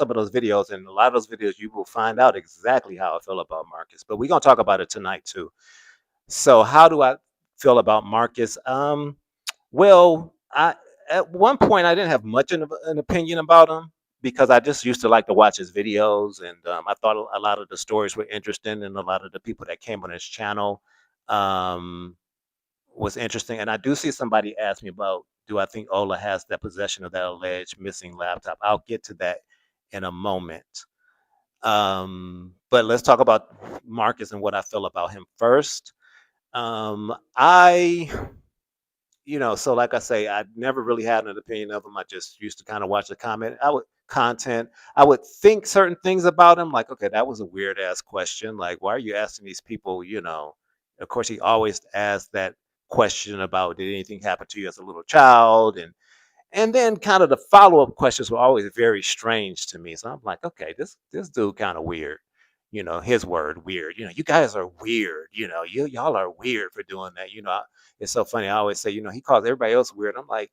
some of those videos, and a lot of those videos, you will find out exactly how I feel about Marcus. But we're gonna talk about it tonight too. So, how do I feel about Marcus? Well, I at one point I didn't have much of an opinion about him because I just used to like to watch his videos, and I thought a lot of the stories were interesting, and a lot of the people that came on his channel um, was interesting. And I do see somebody ask me about, do I think Ola has that possession of that alleged missing laptop? I'll get to that in a moment. But let's talk about Marcus and what I feel about him first. I so like I say, I never really had an opinion of him. I just used to kind of watch the content. I would think certain things about him, like, okay, that was a weird ass question. Like, why are you asking these people? Of course, he always asked that question about, did anything happen to you as a little child, and then kind of the follow up questions were always very strange to me. So I'm like, okay, this dude kind of weird. His word weird. You guys are weird. Y'all are weird for doing that. It's so funny. I always say, he calls everybody else weird. I'm like,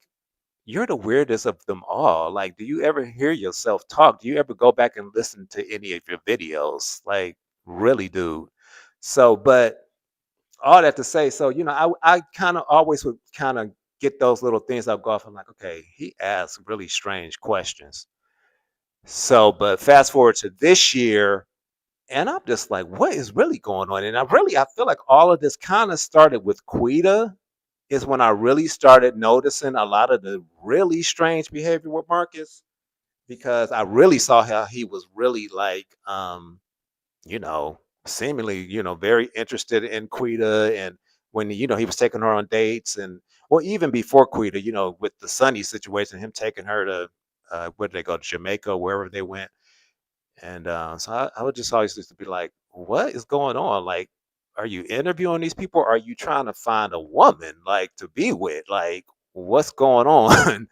you're the weirdest of them all. Like, do you ever hear yourself talk? Do you ever go back and listen to any of your videos? Like, really, dude. So, but all that to say, so I kind of always would kind of get those little things I'll go off. I'm like, okay, he asks really strange questions. So, but fast forward to this year, and I'm just like, what is really going on? And I feel like all of this kind of started with Queeta, is when I really started noticing a lot of the really strange behavior with Marcus, because I really saw how he was really like, seemingly, very interested in Quita. And when, he was taking her on dates, and well, even before Quita, with the Sunny situation, him taking her to, where did they go, to Jamaica, wherever they went. And so I would just always used to be like, what is going on? Like, are you interviewing these people? Or are you trying to find a woman like to be with? Like, what's going on?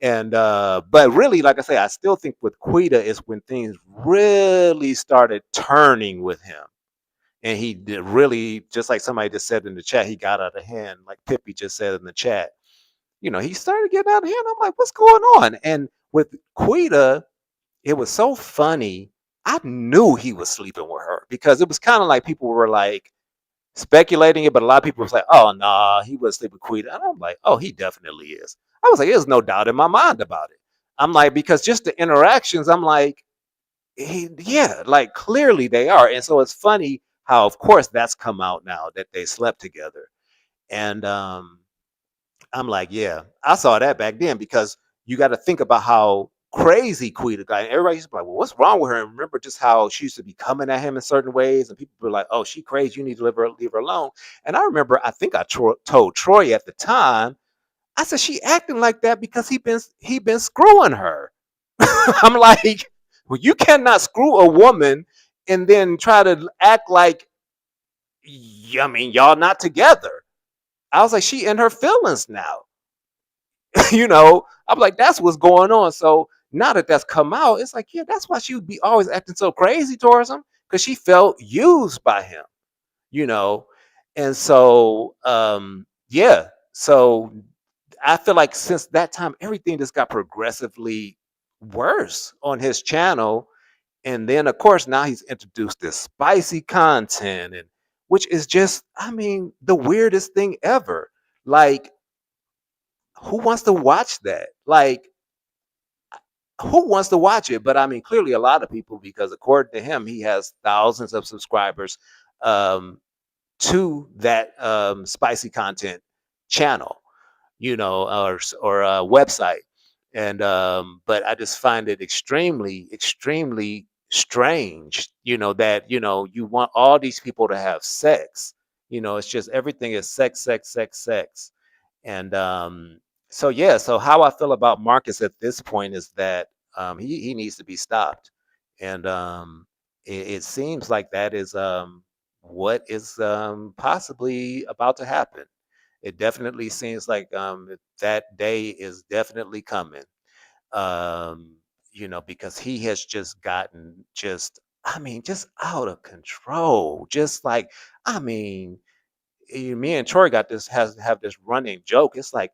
And but really, like I say, I still think with Quita is when things really started turning with him. And he did really, just like somebody just said in the chat, he got out of hand, like Pippi just said in the chat. He started getting out of hand. I'm like, what's going on? And with Quita, it was so funny. I knew he was sleeping with her because it was kind of like people were like speculating it, but a lot of people was like, "Oh, nah, he was sleeping with Queen." And I'm like, "Oh, he definitely is." I was like, "There's no doubt in my mind about it." I'm like, because just the interactions, I'm like, yeah, like clearly they are. And so it's funny how, of course, that's come out now that they slept together. And I'm like, yeah, I saw that back then, because you got to think about how crazy Quita got. And everybody used to be like, well, what's wrong with her? And remember just how she used to be coming at him in certain ways. And people were like, oh, she crazy. You need to leave her alone. And I remember, I think I told Troy at the time, I said, she acting like that because he been screwing her. I'm like, well, you cannot screw a woman and then try to act like, I mean, y'all not together. I was like, she in her feelings now. I'm like, that's what's going on. So now that that's come out, it's like, yeah, that's why she would be always acting so crazy towards him, because she felt used by him, you know. And so, yeah. So I feel like since that time, everything just got progressively worse on his channel. And then, of course, now he's introduced this spicy content, and which is just, I mean, the weirdest thing ever. Like, who wants to watch that? Like, who wants to watch it? But I mean, clearly a lot of people, because according to him, he has thousands of subscribers um, to that spicy content channel, or website. And but I just find it extremely, extremely strange, that you want all these people to have sex. It's just everything is sex, sex, sex, sex. And so yeah, so how I feel about Marcus at this point is that he needs to be stopped. And it seems like that is what is possibly about to happen. It definitely seems like that day is definitely coming. Um, because he has just gotten just, I mean, just out of control. Just like, I mean, me and Troy got this has have this running joke. It's like,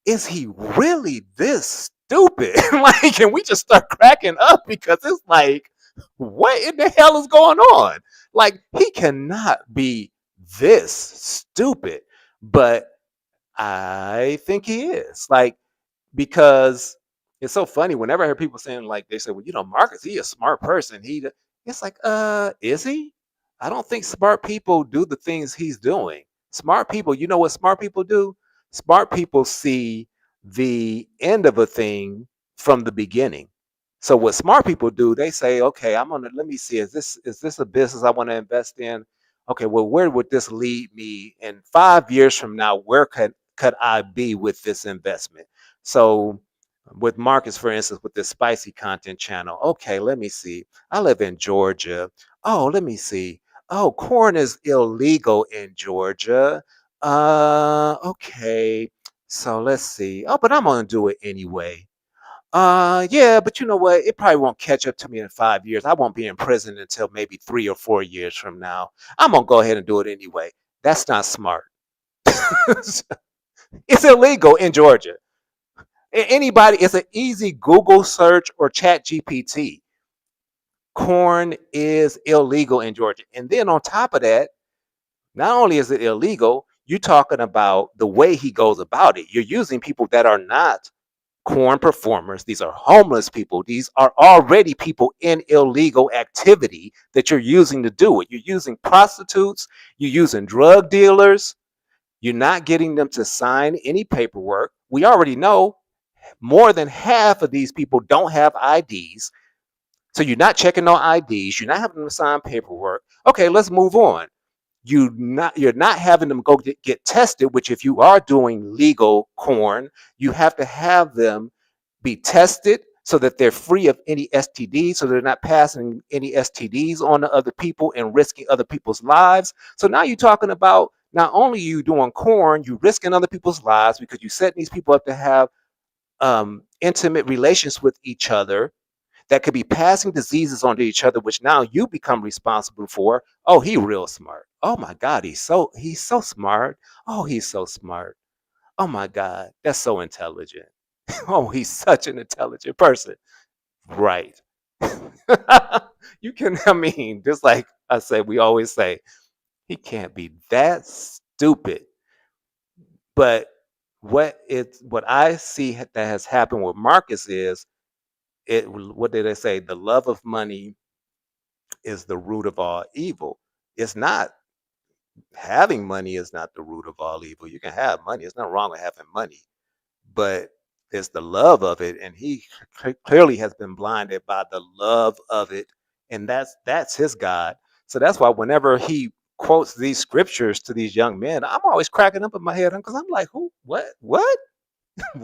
is he really this stupid. Like, and we just start cracking up because it's like, what in the hell is going on? Like, he cannot be this stupid. But I think he is. Like, because it's so funny whenever I hear people saying like they say, well, Marcus, he a smart person. It's like, is he? I don't think smart people do the things he's doing. Smart people, you know what smart people do? Smart people see the end of a thing from the beginning. So what smart people do, they say, okay, let me see, is this a business I want to invest in? Okay, well, where would this lead me in 5 years from now? Where could I be with this investment? So with Marcus, for instance, with this spicy content channel, okay, let me see. I live in Georgia. Oh, let me see. Oh, corn is illegal in Georgia. Okay. So let's see. Oh, but I'm gonna do it anyway. Yeah, but you know what? It probably won't catch up to me in 5 years. I won't be in prison until maybe 3 or 4 years from now. I'm gonna go ahead and do it anyway. That's not smart. It's illegal in Georgia. Anybody, it's an easy Google search or Chat GPT. Corn is illegal in Georgia. And then on top of that, not only is it illegal, you're talking about the way he goes about it. You're using people that are not corn performers. These are homeless people. These are already people in illegal activity that you're using to do it. You're using prostitutes, you're using drug dealers, you're not getting them to sign any paperwork. We already know more than half of these people don't have IDs. So you're not checking on IDs. You're not having them sign paperwork. Okay, let's move on. You're not having them go get tested. Which, if you are doing legal corn, you have to have them be tested so that they're free of any STDs, so they're not passing any STDs on to other people and risking other people's lives. So now you're talking about not only you doing corn, you risking other people's lives because you setting these people up to have intimate relations with each other that could be passing diseases onto each other, which now you become responsible for. Oh, he real smart. Oh my God, he's so smart. Oh, he's so smart. Oh my God, that's so intelligent. Oh, he's such an intelligent person. Right. You can, I mean, just like I said, we always say, he can't be that stupid. But what I see that has happened with Marcus is what did they say? The love of money is the root of all evil. It's not having money is not the root of all evil. You can have money. It's not wrong with having money, but it's the love of it. And he clearly has been blinded by the love of it, and that's his God. So that's why whenever he quotes these scriptures to these young men, I'm always cracking up in my head because I'm like, who, what?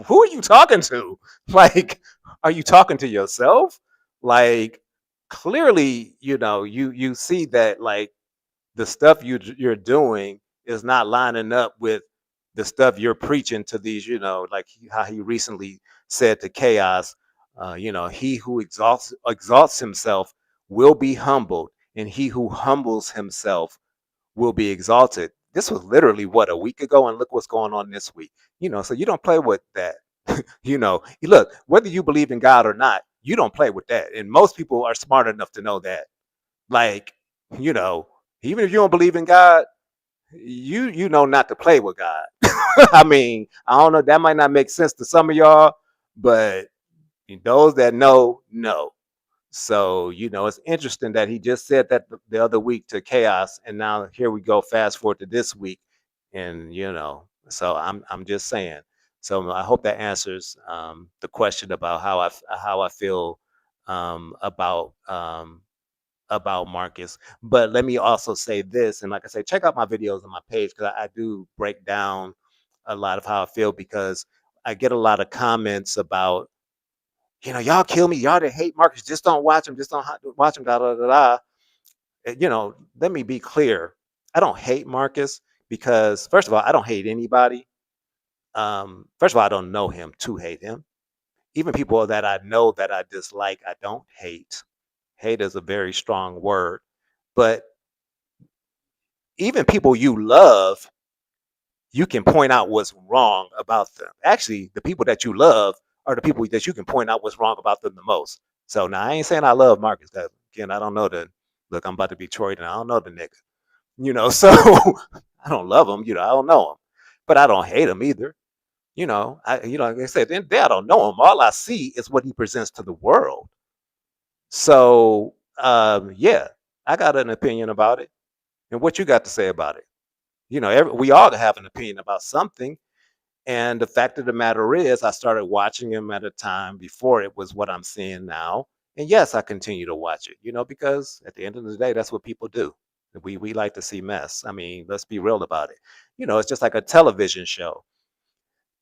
Who are you talking to? Like, are you talking to yourself? Like, clearly, you see that like the stuff you're doing is not lining up with the stuff you're preaching to these, like how he recently said to Chaos, he who exalts himself will be humbled, and he who humbles himself will be exalted. This was literally what, a week ago, and look what's going on this week. So you don't play with that. Look, whether you believe in God or not, you don't play with that. And most people are smart enough to know that. Like, you know, even if you don't believe in God, you know not to play with God. I mean, I don't know, that might not make sense to some of y'all, but those that know. So, it's interesting that he just said that the other week to Chaos, and now here we go, fast forward to this week, and so I'm just saying. So I hope that answers the question about how I feel about Marcus. But let me also say this, and like I say, check out my videos on my page because I do break down a lot of how I feel because I get a lot of comments about y'all kill me. Y'all that hate Marcus, just don't watch him. Just don't watch him. Da da da da. Let me be clear. I don't hate Marcus because, first of all, I don't hate anybody. First of all, I don't know him to hate him. Even people that I know that I dislike, I don't hate. Hate is a very strong word. But even people you love, you can point out what's wrong about them. Actually, the people that you love are the people that you can point out what's wrong about them the most. So now I ain't saying I love Marcus, because again, I don't know the look. I'm about to be Detroit, and I don't know the nigga. So I don't love him. I don't know him, but I don't hate him either. Like I said, then I don't know him. All I see is what he presents to the world. So yeah, I got an opinion about it. And what you got to say about it? We all have an opinion about something. And the fact of the matter is, I started watching him at a time before it was what I'm seeing now. And yes, I continue to watch it, because at the end of the day, that's what people do. We like to see mess. I mean, let's be real about it. It's just like a television show.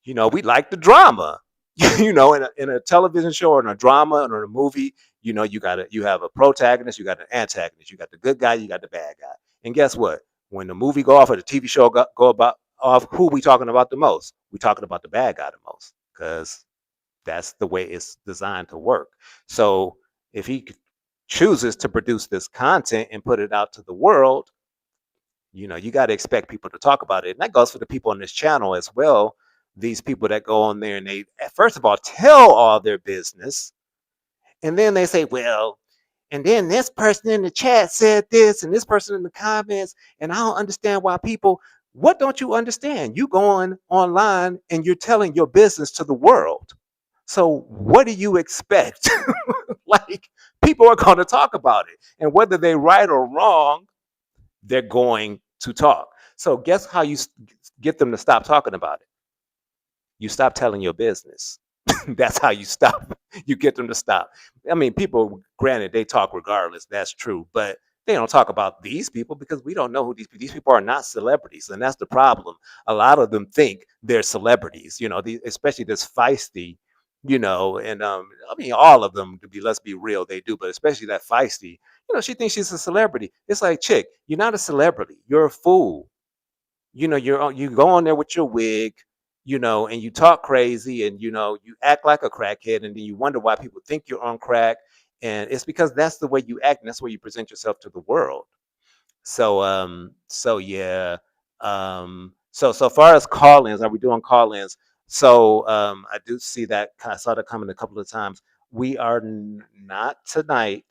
We like the drama. In a television show or in a drama or in a movie, you have a protagonist, you got an antagonist, you got the good guy, you got the bad guy. And guess what? When the movie go off or the TV show go about off, who we talking about the most? We talking about the bad guy the most, because that's the way it's designed to work. So if he chooses to produce this content and put it out to the world, you got to expect people to talk about it. And that goes for the people on this channel as well. These people that go on there and they, first of all, tell all their business. And then they say, well, and then this person in the chat said this, and this person in the comments, and I don't understand why people, what don't you understand? You going online and you're telling your business to the world. So what do you expect? Like, people are going to talk about it. And whether they right or wrong, they're going to talk. So guess how you get them to stop talking about it? You stop telling your business. That's how you stop. You get them to stop. I mean, people, granted, they talk regardless. That's true, but they don't talk about these people because we don't know who these people are. Not celebrities, and that's the problem. A lot of them think they're celebrities. Especially this feisty. And I mean, all of them. Let's be real, they do, but especially that feisty. She thinks she's a celebrity. It's like, chick, you're not a celebrity. You're a fool. You go on there with your wig, and you talk crazy, and you act like a crackhead, and then you wonder why people think you're on crack, and it's because that's the way you act, and that's where you present yourself to the world. So yeah, so far as call-ins, are we doing call-ins? So I do see that. I saw that coming a couple of times. We are not tonight.